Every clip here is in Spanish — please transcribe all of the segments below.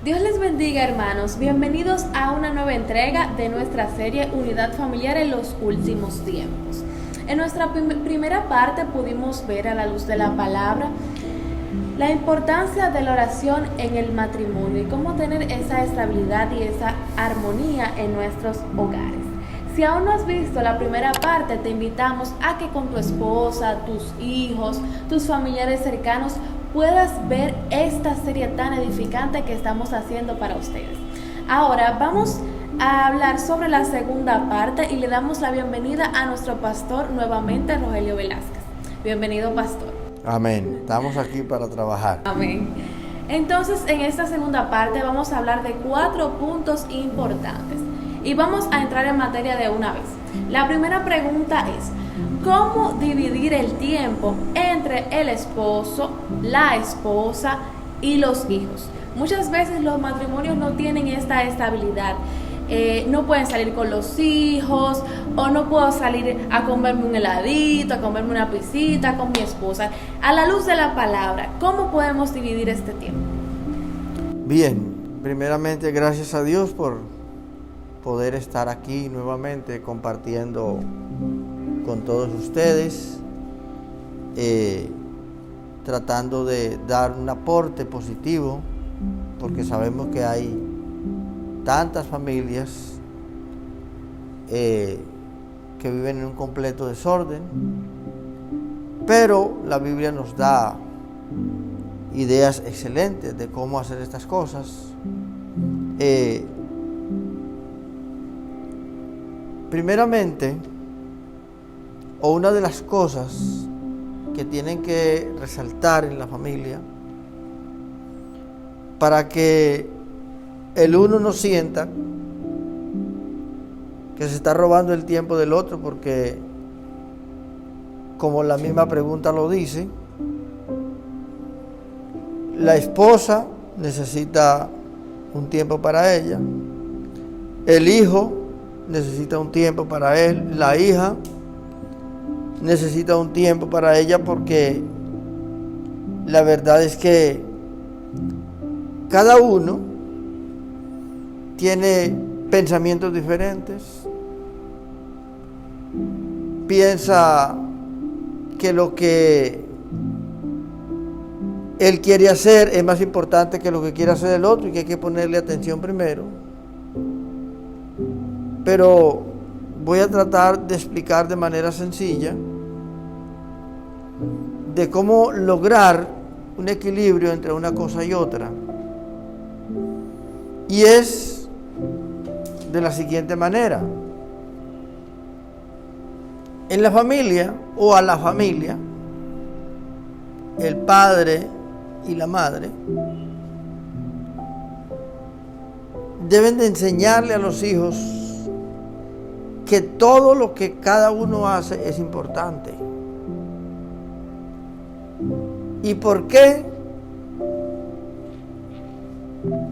Dios les bendiga, hermanos. Bienvenidos a una nueva entrega de nuestra serie Unidad Familiar en los Últimos Tiempos. En nuestra primera parte pudimos ver a la luz de la palabra la importancia de la oración en el matrimonio y cómo tener esa estabilidad y esa armonía en nuestros hogares. Si aún no has visto la primera parte, te invitamos a que con tu esposa, tus hijos, tus familiares cercanos puedas ver esta serie tan edificante que estamos haciendo para ustedes. Ahora vamos a hablar sobre la segunda parte y le damos la bienvenida a nuestro pastor nuevamente, Rogelio Velázquez. Bienvenido, pastor. Amén. Estamos aquí para trabajar. Amén. Entonces, en esta segunda parte vamos a hablar de 4 puntos importantes y vamos a entrar en materia de una vez. La primera pregunta es: ¿cómo dividir el tiempo entre el esposo, la esposa y los hijos? Muchas veces los matrimonios no tienen esta estabilidad. No pueden salir con los hijos, o no puedo salir a comerme un heladito, a comerme una pisita con mi esposa. A la luz de la palabra, ¿cómo podemos dividir este tiempo? Bien, primeramente gracias a Dios por poder estar aquí nuevamente compartiendo con todos ustedes, tratando de dar un aporte positivo, porque sabemos que hay tantas familias que viven en un completo desorden, pero la Biblia nos da ideas excelentes de cómo hacer estas cosas. Primeramente, o una de las cosas que tienen que resaltar en la familia para que el uno no sienta que se está robando el tiempo del otro, porque como la misma pregunta lo dice, la esposa necesita un tiempo para ella, el hijo necesita un tiempo para él, la hija necesita un tiempo para ella, porque la verdad es que cada uno tiene pensamientos diferentes, piensa que lo que él quiere hacer es más importante que lo que quiere hacer el otro y que hay que ponerle atención primero. Pero voy a tratar de explicar de manera sencilla de cómo lograr un equilibrio entre una cosa y otra. Y es de la siguiente manera: en la familia o a la familia, el padre y la madre deben de enseñarle a los hijos que todo lo que cada uno hace es importante. ¿Y por qué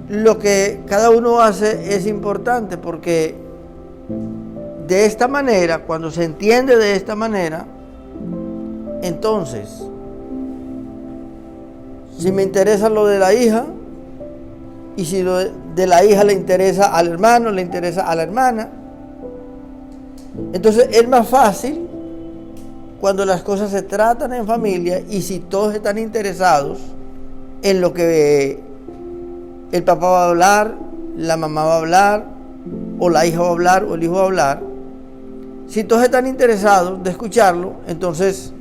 lo que cada uno hace es importante? Porque de esta manera, cuando se entiende de esta manera, entonces, si me interesa lo de la hija, y si lo de la hija le interesa al hermano, le interesa a la hermana, entonces es más fácil cuando las cosas se tratan en familia, y si todos están interesados en lo que el papá va a hablar, la mamá va a hablar, o la hija va a hablar, o el hijo va a hablar. Si todos están interesados de escucharlo, entonces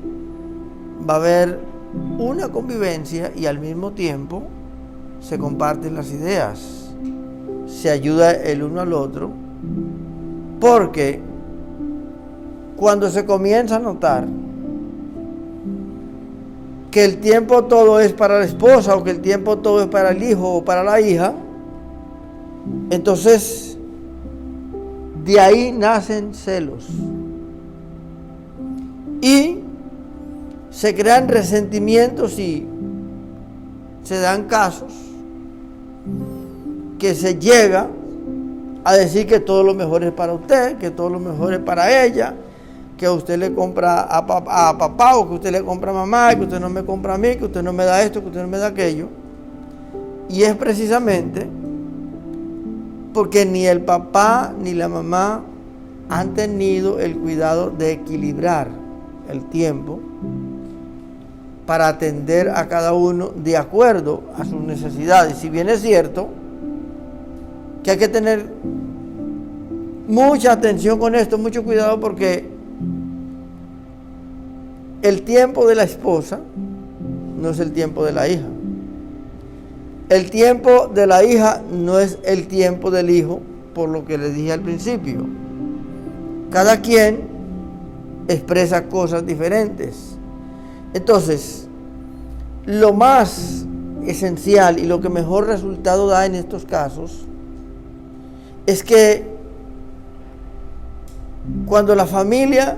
va a haber una convivencia y al mismo tiempo se comparten las ideas, se ayuda el uno al otro, porque cuando se comienza a notar que el tiempo todo es para la esposa, o que el tiempo todo es para el hijo o para la hija, entonces de ahí nacen celos y se crean resentimientos, y se dan casos que se llega a decir que todo lo mejor es para usted, que todo lo mejor es para ella, que usted le compra a papá, o que usted le compra a mamá, que usted no me compra a mí, que usted no me da esto, que usted no me da aquello. Y es precisamente porque ni el papá ni la mamá han tenido el cuidado de equilibrar el tiempo para atender a cada uno de acuerdo a sus necesidades. Si bien es cierto que hay que tener mucha atención con esto, mucho cuidado, porque el tiempo de la esposa no es el tiempo de la hija. El tiempo de la hija no es el tiempo del hijo, por lo que les dije al principio. Cada quien expresa cosas diferentes. Entonces, lo más esencial y lo que mejor resultado da en estos casos es que cuando la familia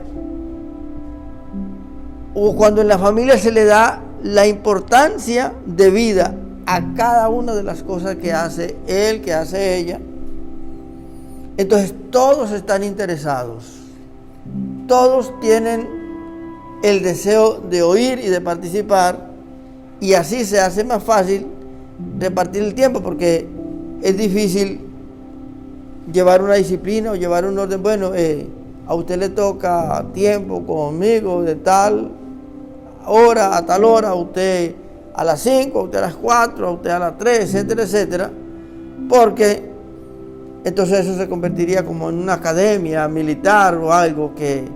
o cuando en la familia se le da la importancia de vida a cada una de las cosas que hace él, que hace ella, entonces todos están interesados, todos tienen el deseo de oír y de participar, y así se hace más fácil repartir el tiempo, porque es difícil llevar una disciplina o llevar un orden. Bueno, a usted le toca tiempo conmigo de tal hora a tal hora, a usted a las 5, a usted a las 4, a usted a las 3, etcétera, etcétera, porque entonces eso se convertiría como en una academia militar o algo que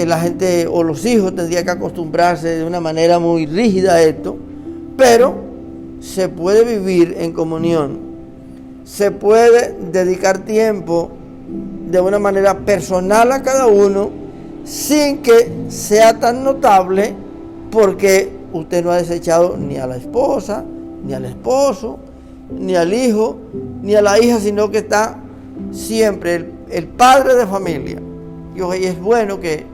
la gente o los hijos tendrían que acostumbrarse de una manera muy rígida a esto, pero se puede vivir en comunión, se puede dedicar tiempo de una manera personal a cada uno sin que sea tan notable, porque usted no ha desechado ni a la esposa, ni al esposo, ni al hijo, ni a la hija, sino que está siempre el padre de familia. Y hoy es bueno que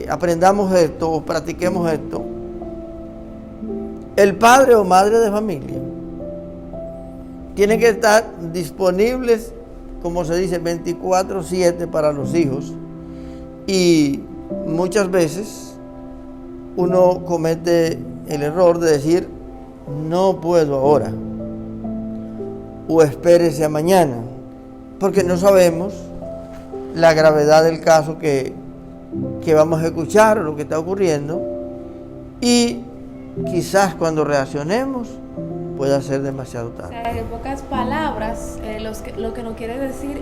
aprendamos esto o practiquemos esto. El padre o madre de familia tienen que estar disponibles, como se dice, 24/7 para los hijos. Y muchas veces uno comete el error de decir, no puedo ahora, o espérese a mañana, porque no sabemos la gravedad del caso que vamos a escuchar o lo que está ocurriendo, y quizás cuando reaccionemos pueda ser demasiado tarde. O sea, en pocas palabras, lo que nos quiere decir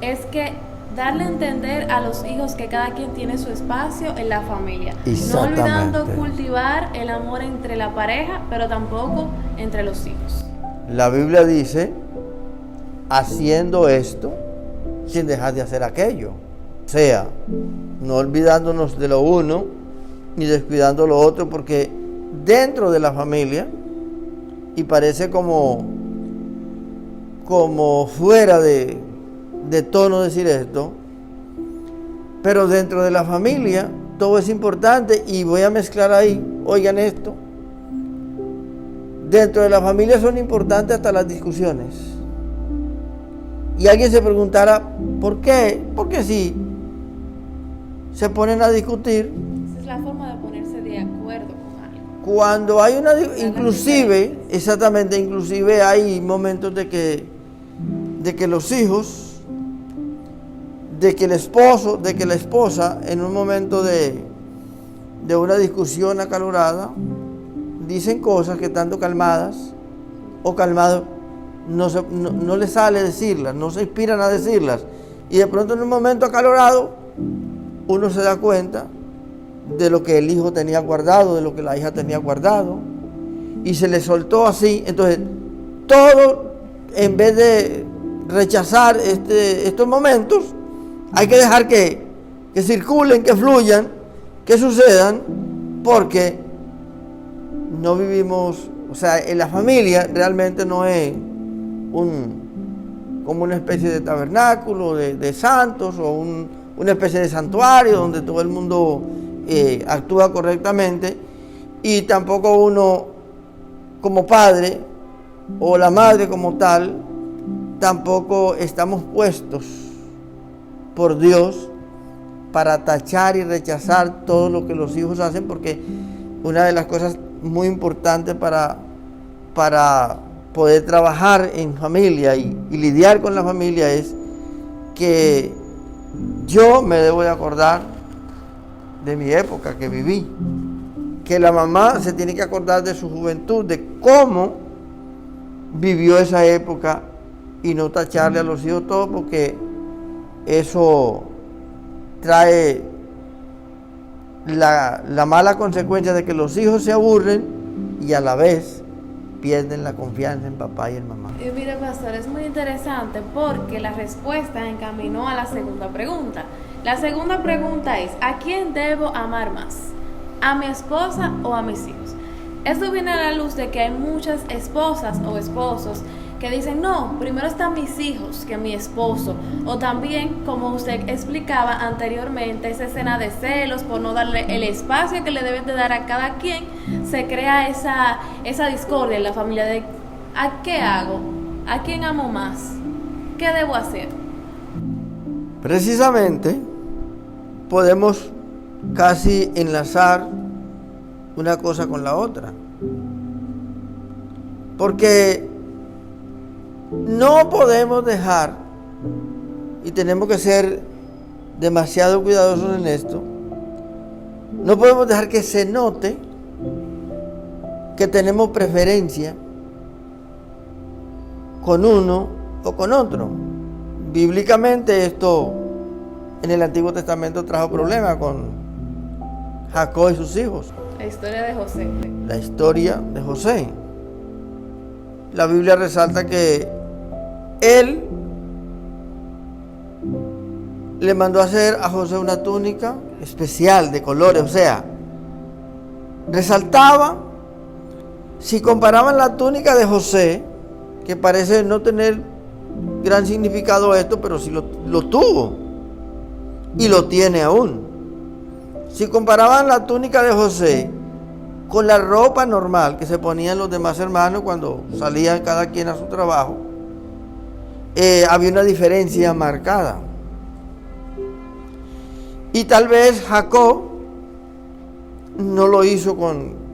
es que darle a entender a los hijos que cada quien tiene su espacio en la familia. No olvidando cultivar el amor entre la pareja, pero tampoco entre los hijos. La Biblia dice, haciendo esto sin dejar de hacer aquello. O sea, no olvidándonos de lo uno ni descuidando lo otro, porque dentro de la familia, y parece como fuera de tono decir esto, pero dentro de la familia todo es importante, y voy a mezclar ahí, oigan esto, dentro de la familia son importantes hasta las discusiones. Y alguien se preguntará, ¿por qué? Porque si se ponen a discutir, esa es la forma de ponerse de acuerdo con algo. Cuando hay inclusive hay momentos de que los hijos, de que el esposo, de que la esposa, en un momento de una discusión acalorada, dicen cosas que estando calmadas o calmados no les sale decirlas, no se inspiran a decirlas, y de pronto en un momento acalorado uno se da cuenta de lo que el hijo tenía guardado, de lo que la hija tenía guardado, y se le soltó así. Entonces todo, en vez de rechazar estos momentos, hay que dejar que circulen, que fluyan, que sucedan, porque no vivimos, o sea, en la familia realmente no es como una especie de tabernáculo de santos, o una especie de santuario donde todo el mundo actúa correctamente, y tampoco uno como padre o la madre como tal, tampoco estamos puestos por Dios para tachar y rechazar todo lo que los hijos hacen, porque una de las cosas muy importantes para poder trabajar en familia y lidiar con la familia es que yo me debo de acordar de mi época que viví, que la mamá se tiene que acordar de su juventud, de cómo vivió esa época y no tacharle a los hijos todo, porque eso trae la mala consecuencia de que los hijos se aburren y a la vez pierden la confianza en papá y en mamá. Y mire, pastor, es muy interesante porque la respuesta encaminó a la segunda pregunta. La segunda pregunta es: ¿a quién debo amar más? ¿A mi esposa o a mis hijos? Esto viene a la luz de que hay muchas esposas o esposos que dicen: no, primero están mis hijos que mi esposo. O también, como usted explicaba anteriormente, esa escena de celos por no darle el espacio que le deben de dar a cada quien, se crea esa discordia en la familia de ¿a qué hago? ¿A quién amo más? ¿Qué debo hacer? Precisamente podemos casi enlazar una cosa con la otra, porque no podemos dejar, y tenemos que ser demasiado cuidadosos en esto, no podemos dejar que se note que tenemos preferencia con uno o con otro. Bíblicamente esto en el Antiguo Testamento trajo problemas con Jacob y sus hijos. La historia de José. La historia de José. La Biblia resalta que él le mandó a hacer a José una túnica especial de colores, o sea, resaltaba. Si comparaban la túnica de José, que parece no tener gran significado esto, pero sí lo tuvo y lo tiene aún. Si comparaban la túnica de José con la ropa normal que se ponían los demás hermanos cuando salían cada quien a su trabajo, había una diferencia marcada. Y tal vez Jacob no lo hizo con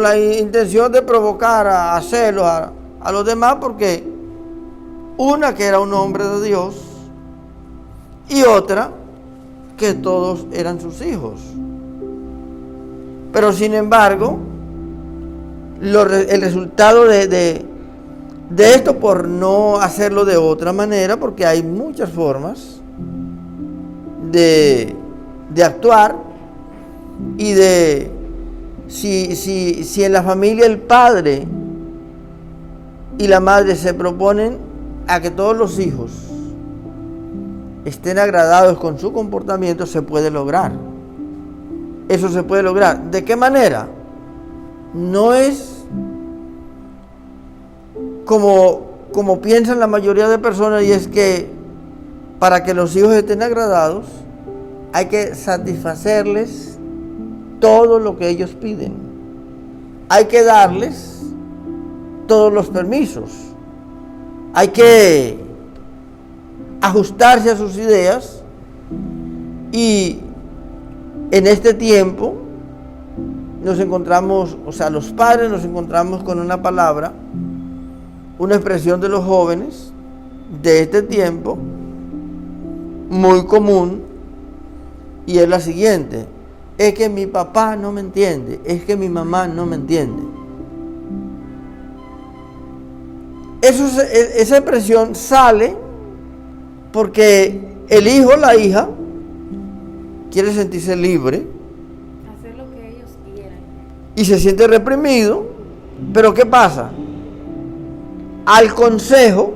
la intención de provocar a celos a los demás, porque una, que era un hombre de Dios, y otra, que todos eran sus hijos. Pero sin embargo, el resultado de esto, por no hacerlo de otra manera, porque hay muchas formas de actuar, y si en la familia el padre y la madre se proponen a que todos los hijos estén agradados con su comportamiento, se puede lograr. Eso se puede lograr. ¿De qué manera? No es como piensan la mayoría de personas, y es que para que los hijos estén agradados hay que satisfacerles todo lo que ellos piden. Hay que darles todos los permisos. Hay que ajustarse a sus ideas. Y en este tiempo nos encontramos, o sea, los padres nos encontramos con una palabra, una expresión de los jóvenes de este tiempo muy común, y es la siguiente: es que mi papá no me entiende, es que mi mamá no me entiende. Esa expresión sale porque el hijo o la hija quiere sentirse libre, hacer lo que ellos quieran, y se siente reprimido. Pero ¿qué pasa? Al consejo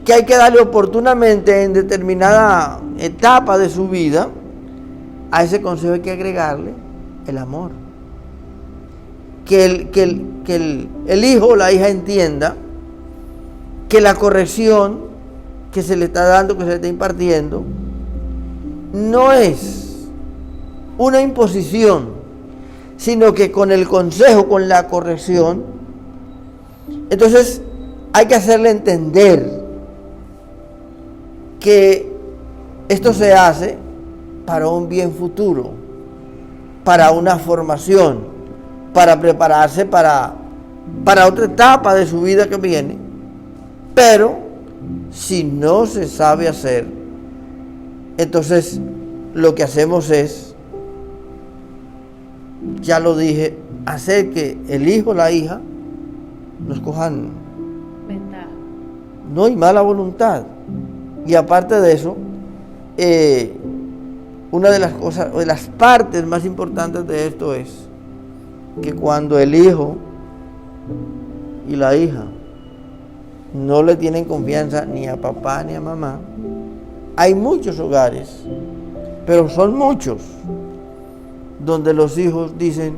que hay que darle oportunamente en determinada etapa de su vida, a ese consejo hay que agregarle el amor. Que el hijo o la hija entienda que la corrección que se le está dando, que se le está impartiendo, no es una imposición, sino que con el consejo, con la corrección, entonces hay que hacerle entender que esto se hace para un bien futuro, para una formación, para prepararse para otra etapa de su vida que viene. Pero si no se sabe hacer, entonces lo que hacemos es, ya lo dije, hacer que el hijo o la hija nos cojan Ventaja. no hay mala voluntad. Y aparte de eso, una de las cosas, o de las partes más importantes de esto es que cuando el hijo y la hija no le tienen confianza ni a papá ni a mamá, hay muchos hogares, pero son muchos, donde los hijos dicen: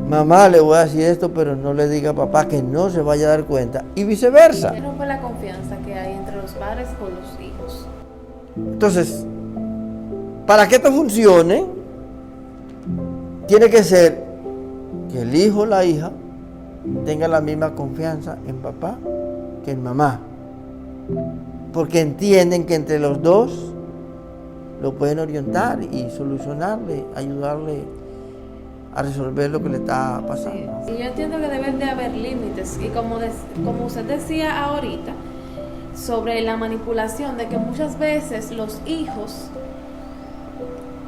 mamá, le voy a decir esto, pero no le diga a papá, que no se vaya a dar cuenta, y viceversa. Se rompe la confianza que hay entre los padres con los hijos. Entonces, para que esto funcione, tiene que ser que el hijo o la hija tenga la misma confianza en papá que en mamá, porque entienden que entre los dos lo pueden orientar y solucionarle, ayudarle a resolver lo que le está pasando. Sí, yo entiendo que deben de haber límites, y como usted decía ahorita sobre la manipulación, de que muchas veces los hijos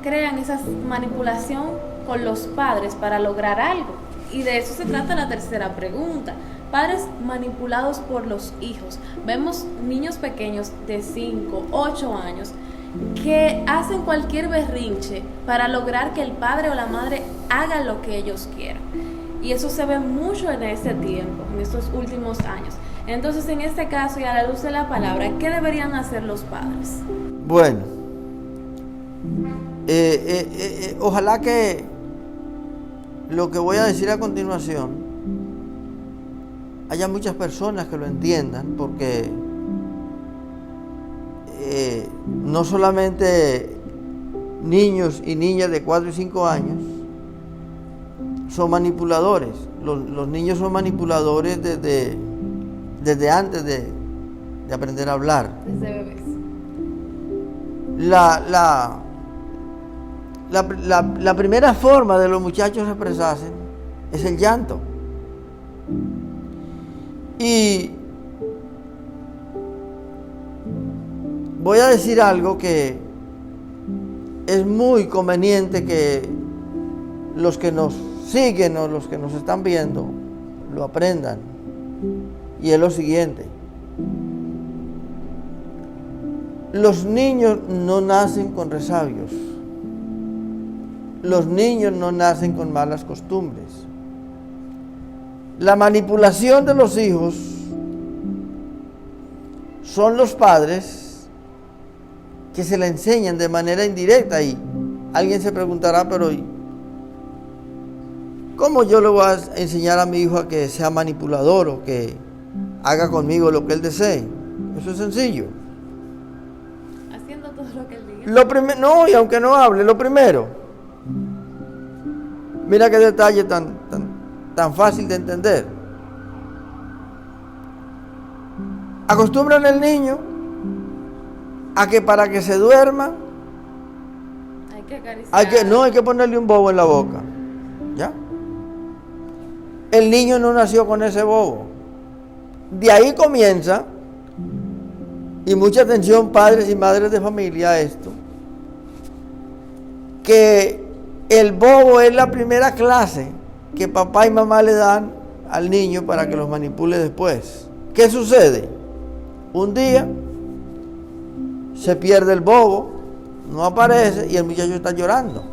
crean esa manipulación con los padres para lograr algo, y de eso se trata la tercera pregunta. Padres manipulados por los hijos. Vemos niños pequeños de 5, 8 años que hacen cualquier berrinche para lograr que el padre o la madre haga lo que ellos quieran. Y eso se ve mucho en este tiempo, en estos últimos años. Entonces, en este caso, y a la luz de la palabra, ¿qué deberían hacer los padres? Bueno, ojalá que lo que voy a decir a continuación haya muchas personas que lo entiendan, porque no solamente niños y niñas de 4 y 5 años son manipuladores. Los niños son manipuladores desde antes de aprender a hablar. Desde bebés. La primera forma de los muchachos expresarse es el llanto. Y voy a decir algo que es muy conveniente que los que nos siguen o los que nos están viendo lo aprendan. Y es lo siguiente: los niños no nacen con resabios. Los niños no nacen con malas costumbres. La manipulación de los hijos son los padres que se la enseñan de manera indirecta. Y alguien se preguntará: pero ¿cómo yo le voy a enseñar a mi hijo a que sea manipulador o que haga conmigo lo que él desee? Eso es sencillo. Haciendo todo lo que él diga. No, y aunque no hable, lo primero, mira qué detalle tan fácil de entender. Acostumbran al niño a que para que se duerma Hay que acariciar. hay que ponerle un bobo en la boca. ¿Ya? El niño no nació con ese bobo. De ahí comienza, y mucha atención padres y madres de familia a esto, que el bobo es la primera clase que papá y mamá le dan al niño para que los manipule después. ¿Qué sucede? Un día se pierde el bobo, no aparece y el muchacho está llorando.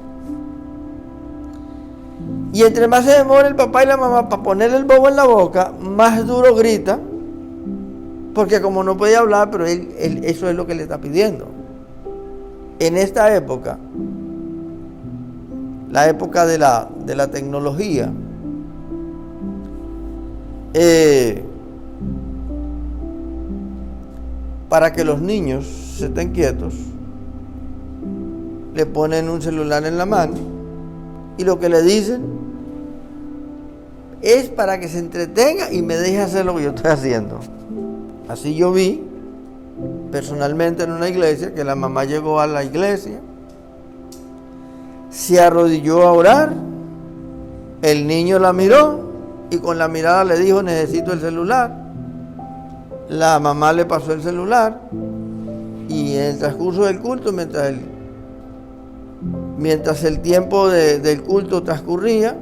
Y entre más se demora el papá y la mamá para ponerle el bobo en la boca, más duro grita, porque como no puede hablar, pero él eso es lo que le está pidiendo. En esta época, la época de la tecnología, para que los niños se estén quietos, le ponen un celular en la mano y lo que le dicen es para que se entretenga y me deje hacer lo que yo estoy haciendo. Así yo vi personalmente en una iglesia que la mamá llegó a la iglesia, se arrodilló a orar El niño la miró y con la mirada le dijo, necesito el celular. La mamá le pasó el celular y en el transcurso del culto, mientras el tiempo del culto transcurría,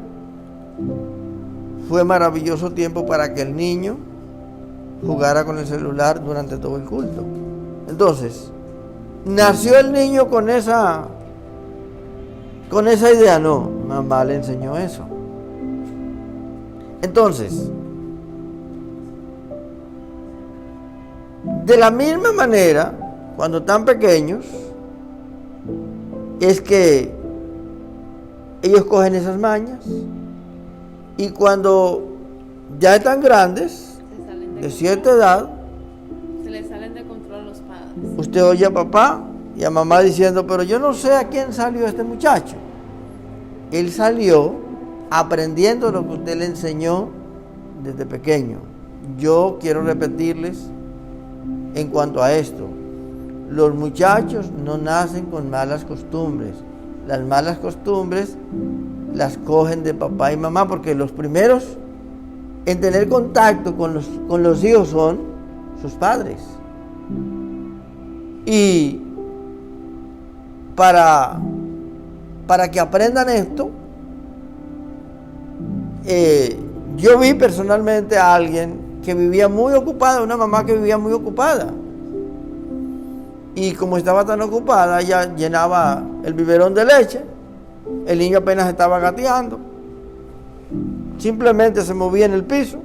fue maravilloso tiempo para que el niño jugara con el celular durante todo el culto. Entonces, ¿nació el niño con esa idea? No, mamá le enseñó eso. Entonces, de la misma manera, cuando están pequeños, es que ellos cogen esas mañas y cuando ya están grandes, de cierta edad, se les salen de control a los padres. Usted oye a papá y a mamá diciendo, pero yo no sé a quién salió este muchacho. Él salió aprendiendo lo que usted le enseñó desde pequeño. Yo quiero repetirles en cuanto a esto. Los muchachos no nacen con malas costumbres. Las malas costumbres las cogen de papá y mamá, porque los primeros en tener contacto con los hijos son sus padres. Y para que aprendan esto, yo vi personalmente a alguien que vivía muy ocupada, una mamá que vivía muy ocupada. Y como estaba tan ocupada, ella llenaba el biberón de leche, el niño apenas estaba gateando, simplemente se movía en el piso.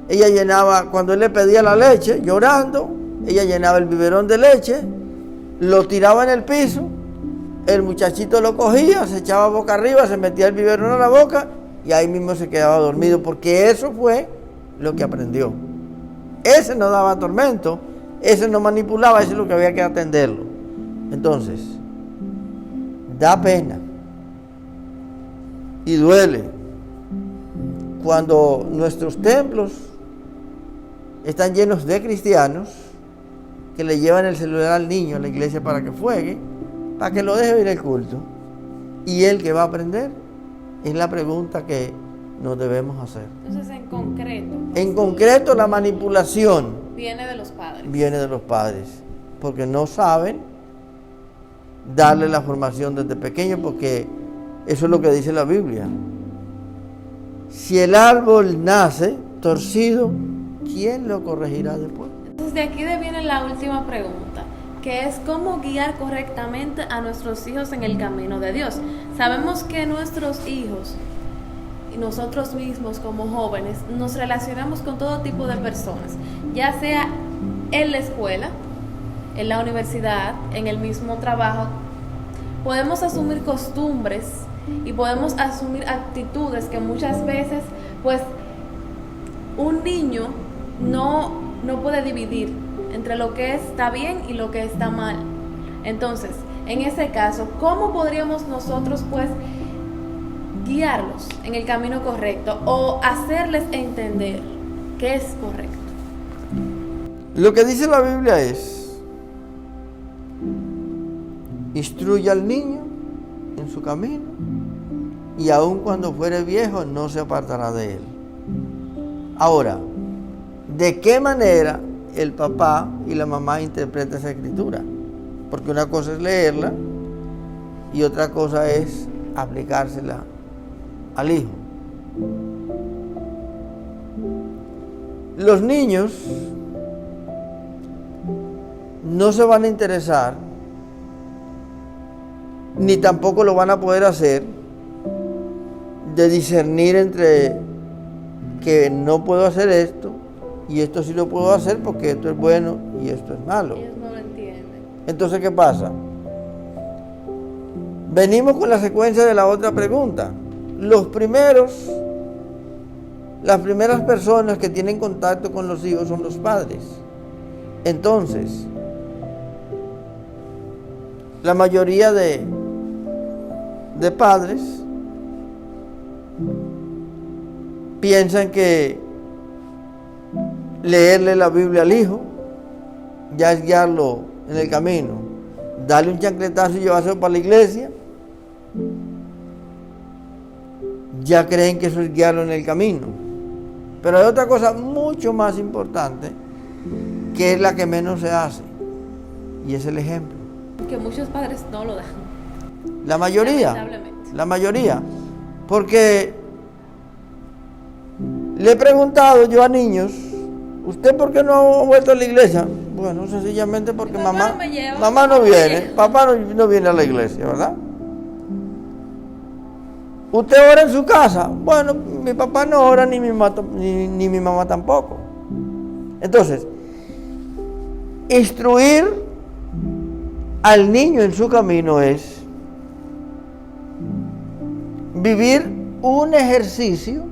Ella llenaba, cuando él le pedía la leche, llorando, ella llenaba el biberón de leche, lo tiraba en el piso, el muchachito lo cogía, se echaba boca arriba, se metía el biberón en la boca y ahí mismo se quedaba dormido, porque eso fue lo que aprendió. Ese no daba tormento, ese no manipulaba, ese es lo que había que atenderlo. Entonces, da pena y duele cuando nuestros templos están llenos de cristianos que le llevan el celular al niño a la iglesia para que juegue, para que lo deje ir al culto. ¿Y él qué va a aprender? Es la pregunta que nos debemos hacer. Entonces, en concreto, la manipulación viene de los padres. Viene de los padres, porque no saben darle la formación desde pequeño, porque eso es lo que dice la Biblia. Si el árbol nace torcido, ¿quién lo corregirá después? Entonces, de aquí viene la última pregunta, que es cómo guiar correctamente a nuestros hijos en el camino de Dios. Sabemos que nuestros hijos y nosotros mismos como jóvenes nos relacionamos con todo tipo de personas, ya sea en la escuela, en la universidad, en el mismo trabajo. Podemos asumir costumbres y podemos asumir actitudes que muchas veces, pues, un niño no puede dividir entre lo que está bien y lo que está mal. Entonces, en ese caso, ¿cómo podríamos nosotros, pues, guiarlos en el camino correcto o hacerles entender qué es correcto? Lo que dice la Biblia es: instruye al niño en su camino, y aun cuando fuere viejo no se apartará de él. Ahora, ¿de qué manera el papá y la mamá interpretan esa escritura? Porque una cosa es leerla y otra cosa es aplicársela al hijo. Los niños no se van a interesar, ni tampoco lo van a poder hacer, de discernir entre que no puedo hacer esto y esto sí lo puedo hacer porque esto es bueno y esto es malo. Ellos no lo entienden. Entonces, ¿qué pasa? Venimos con la secuencia de la otra pregunta. Las primeras personas que tienen contacto con los hijos son los padres. Entonces, la mayoría de padres piensan que leerle la Biblia al hijo ya es guiarlo en el camino, darle un chancletazo y llevárselo para la iglesia, ya creen que eso es guiarlo en el camino. Pero hay otra cosa mucho más importante, que es la que menos se hace, y es el ejemplo. Que muchos padres no lo dan. La mayoría. Lamentablemente. La mayoría. Porque le he preguntado yo a niños, ¿usted por qué no ha vuelto a la iglesia? Bueno, sencillamente porque mamá no viene, papá no viene a la iglesia, ¿verdad? ¿Usted ora en su casa? Bueno, mi papá no ora, ni mi mamá tampoco. Entonces, instruir al niño en su camino es vivir un ejercicio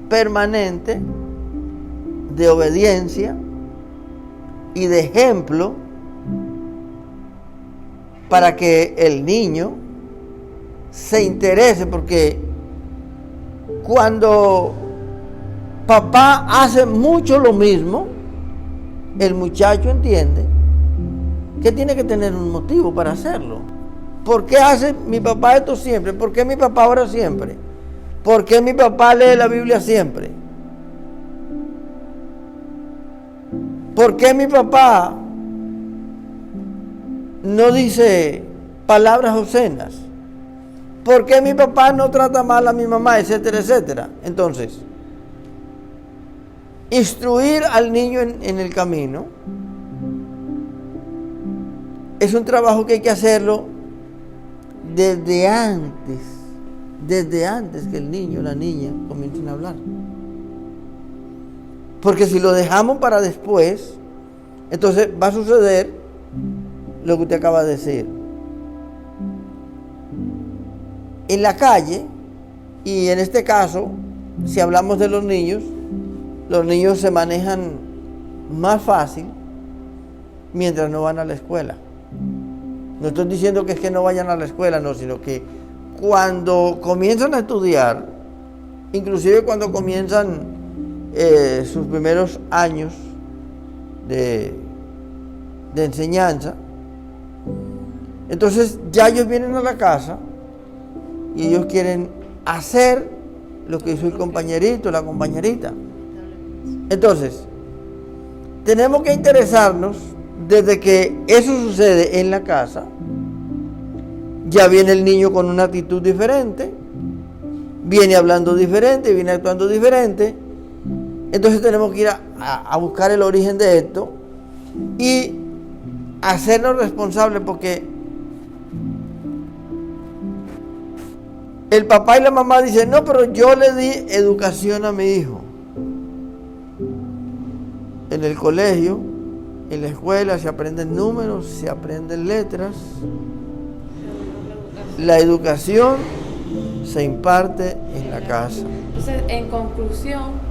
permanente de obediencia y de ejemplo para que el niño se interese, porque cuando papá hace mucho lo mismo, el muchacho entiende que tiene que tener un motivo para hacerlo. ¿Por qué hace mi papá esto siempre? ¿Por qué mi papá ora siempre? ¿Por qué mi papá lee la Biblia siempre? ¿Por qué mi papá no dice palabras obscenas? ¿Por qué mi papá no trata mal a mi mamá? Etcétera, etcétera. Entonces, instruir al niño en el camino es un trabajo que hay que hacerlo desde antes que el niño o la niña comiencen a hablar. Porque si lo dejamos para después, entonces va a suceder lo que usted acaba de decir. En la calle, y en este caso, si hablamos de los niños se manejan más fácil mientras no van a la escuela. No estoy diciendo que es que no vayan a la escuela, no, sino que cuando comienzan a estudiar, inclusive cuando comienzan sus primeros años de enseñanza, entonces ya ellos vienen a la casa y ellos quieren hacer lo que hizo el compañerito, la compañerita. Entonces, tenemos que interesarnos desde que eso sucede en la casa. Ya viene el niño con una actitud diferente, viene hablando diferente, viene actuando diferente. Entonces tenemos que ir a buscar el origen de esto y hacernos responsables, porque el papá y la mamá dicen, no, pero yo le di educación a mi hijo. En el colegio, en la escuela se aprenden números, se aprenden letras. La educación se imparte en la casa. Entonces, en conclusión,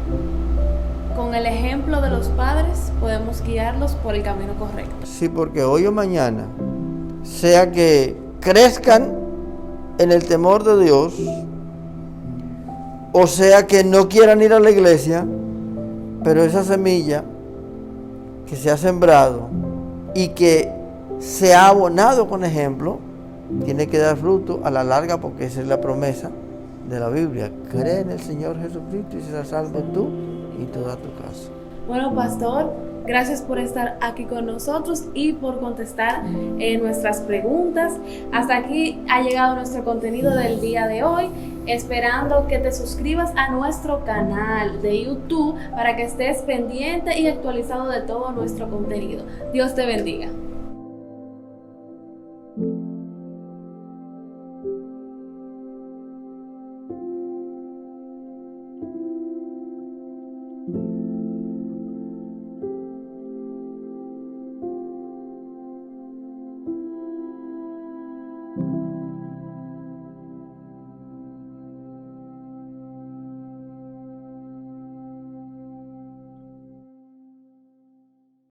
con el ejemplo de los padres podemos guiarlos por el camino correcto. Sí, porque hoy o mañana, sea que crezcan en el temor de Dios, o sea que no quieran ir a la iglesia, pero esa semilla que se ha sembrado y que se ha abonado con ejemplo, tiene que dar fruto a la larga, porque esa es la promesa de la Biblia. Cree en el Señor Jesucristo y serás salvo tú y toda tu casa. Bueno, pastor, gracias por estar aquí con nosotros y por contestar nuestras preguntas. Hasta aquí ha llegado nuestro contenido del día de hoy, esperando que te suscribas a nuestro canal de YouTube para que estés pendiente y actualizado de todo nuestro contenido. Dios te bendiga.